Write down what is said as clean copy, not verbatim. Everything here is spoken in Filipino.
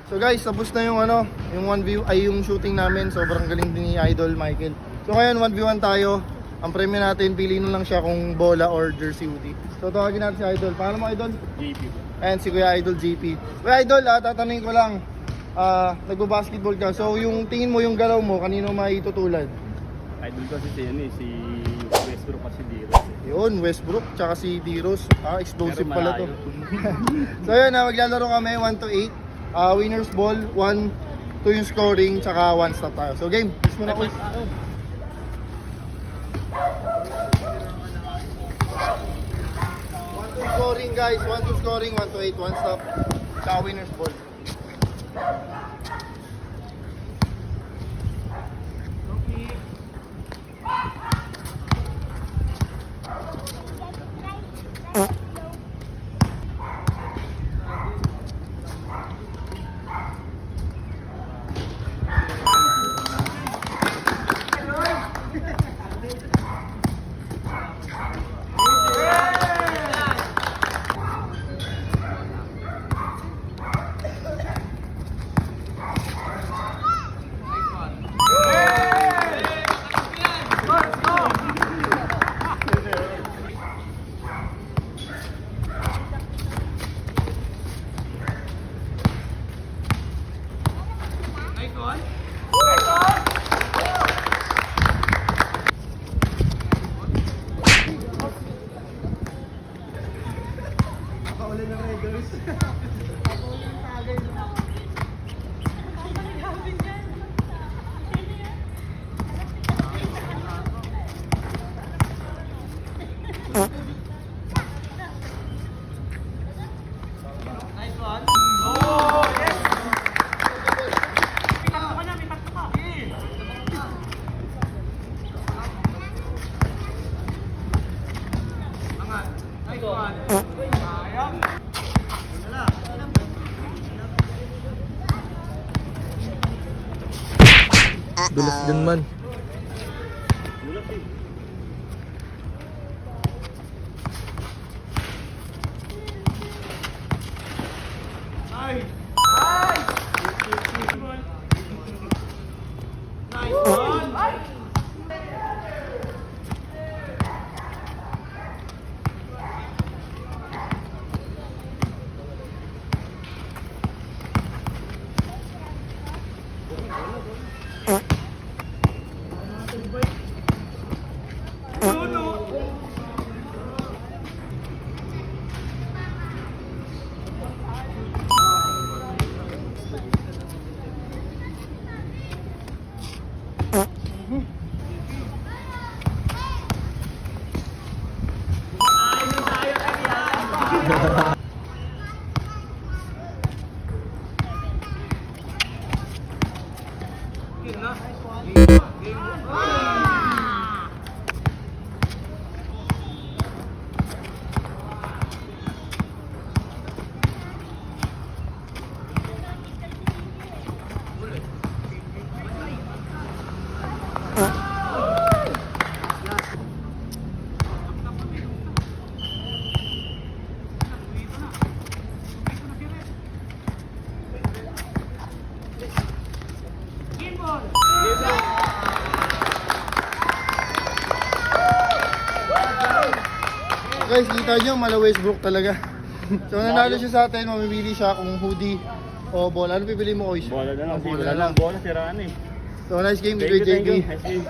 So guys, tapos na yung yung 1v ay yung shooting namin. Sobrang galing din ni Idol Michael. So ngayon 1v1 tayo. Ang premyo natin, piliin lang siya kung bola or jersey hoodie. So tawagin natin si Idol. Paano mo Idol? JP. Ayan si Kuya Idol JP. Kuya Idol, tatanungin ko lang. Nagbo-basketball ka. So yung tingin mo yung galaw mo, kanino maitutulad? Idol kasi si Westbrook kasi Diro. Yun, Westbrook, tsaka si Diros. Explosive Pero pala to. malayo. So yun, maglalaro kami 1 to 8. Winner's ball, 1, 2 yung scoring, tsaka 1 stop tayo. So game, miss mo na ko. 1 to scoring guys, 1 to scoring, 1 to 8, 1 stop, tsaka winner's ball. Bilis din man. Guys, kita nyo, mala Westbrook talaga. So nanalo siya sa atin, mamimili siya kung hoodie o bola. Ano pipili mo, Kois? Bola na lang. Bola Bola na lang. lang. Bola, siraan eh. So nice game, Thank you, JP. Nice game.